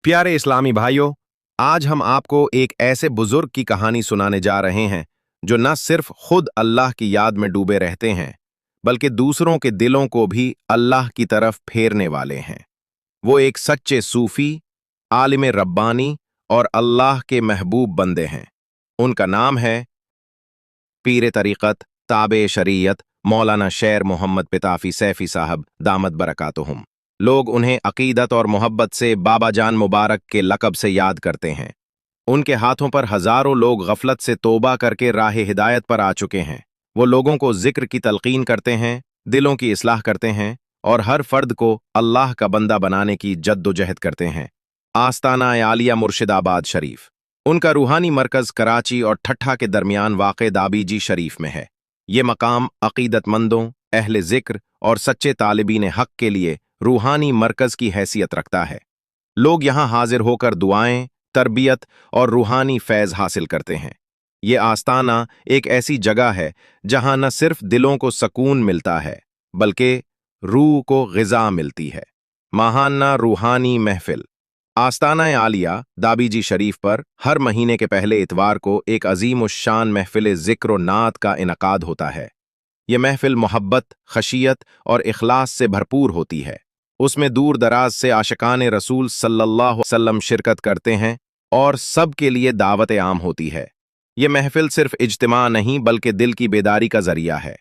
प्यारे इस्लामी भाइयों, आज हम आपको एक ऐसे बुजुर्ग की कहानी सुनाने जा रहे हैं जो न सिर्फ खुद अल्लाह की याद में डूबे रहते हैं, बल्कि दूसरों के दिलों को भी अल्लाह की तरफ फेरने वाले हैं। वो एक सच्चे सूफी, आलिम रब्बानी और अल्लाह के महबूब बंदे हैं। उनका नाम है पीर तरीक़त, ताबे शरीयत, मौलाना शेर मोहम्मद पिताफी सैफी साहब दामद बरकातुहुम। लोग उन्हें अकीदत और मोहब्बत से बाबा जान मुबारक के लक़ब से याद करते हैं। उनके हाथों पर हज़ारों लोग गफलत से तौबा करके राह हिदायत पर आ चुके हैं। वो लोगों को ज़िक्र की तलकीन करते हैं, दिलों की इस्लाह करते हैं और हर फर्द को अल्लाह का बंदा बनाने की जद्दोजहद करते हैं। आस्ताना आलिया मुर्शिदाबाद शरीफ। उनका रूहानी मरकज़ कराची और ठट्ठा के दरमियान वाक़े दाबीजी शरीफ में है। ये मकाम अक़ीदतमंदों, अहले ज़िक्र और सच्चे तालिबीन हक़ के लिए रूहानी मरकज़ की हैसियत रखता है। लोग यहाँ हाजिर होकर दुआएं, तरबियत और रूहानी फैज़ हासिल करते हैं। ये आस्ताना एक ऐसी जगह है जहाँ न सिर्फ दिलों को सकून मिलता है, बल्कि रूह को ग़िज़ा मिलती है। माहाना रूहानी महफ़िल। आस्ताना आलिया दाबीजी शरीफ पर हर महीने के पहले इतवार को एक अजीम उश्शान महफ़िल ज़िक्र और नात का इनकाद होता है। ये महफ़िल मोहब्बत, खशियत और इखलास से भरपूर होती है। उसमें दूर दराज से आशिकान रसूल सल्लल्लाहु अलैहि वसल्लम शिरकत करते हैं और सब के लिए दावत आम होती है। ये महफ़िल सिर्फ इज्तिमा नहीं बल्कि दिल की बेदारी का ज़रिया है।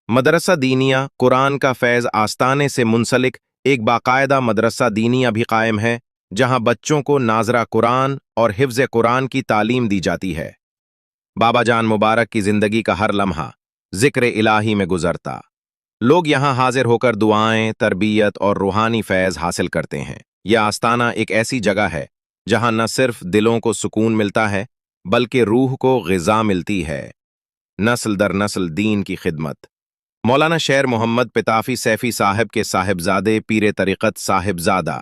मदरसा दीनिया कुरान का फैज़ आस्ताने से मुंसलिक एक बाकायदा मदरसा दीनिया भी कायम है, जहाँ बच्चों को नाज़रा कुरान और हिफ्ज़ कुरान की तालीम दी जाती है। बाबा जान मुबारक की ज़िंदगी का हर लम्हा ज़िक्र इलाही में गुजरता। लोग यहाँ हाजिर होकर दुआएं, तरबियत और रूहानी फैज़ हासिल करते हैं। यह आस्ताना एक ऐसी जगह है जहाँ न सिर्फ दिलों को सुकून मिलता है, बल्कि रूह को ग़िज़ा मिलती है। नस्ल दर नस्ल दीन की खिदमत। मौलाना शेर मोहम्मद पिताफी सैफी साहब के साहिबजादे पीर तरीक़त साहिबजादा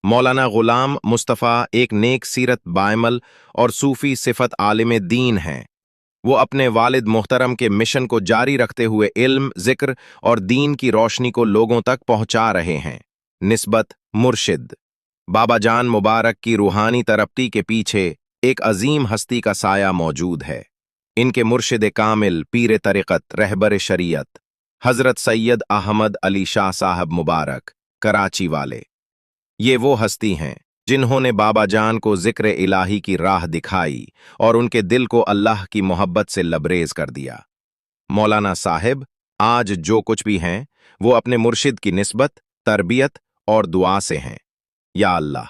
मौलाना ग़ुलाम मुस्तफ़ा एक नेक सीरत बायमल और सूफ़ी सिफत आलिम दीन हैं। वो अपने वालिद मोहतरम के मिशन को जारी रखते हुए इल्म, ज़िक्र और दीन की रोशनी को लोगों तक पहुंचा रहे हैं। निस्बत मुर्शिद। बाबा जान मुबारक की रूहानी तरक्की के पीछे एक अजीम हस्ती का साया मौजूद है। इनके मुर्शिद कामिल पीर तरीक़त रहबर शरीयत हज़रत सैयद अहमद अली शाह साहब मुबारक कराची वाले। ये वो हस्ती हैं जिन्होंने बाबा जान को ज़िक्र इलाही की राह दिखाई और उनके दिल को अल्लाह की मोहब्बत से लबरेज कर दिया। मौलाना साहिब आज जो कुछ भी हैं, वो अपने मुर्शिद की निस्बत, तरबियत और दुआ से हैं। या अल्लाह।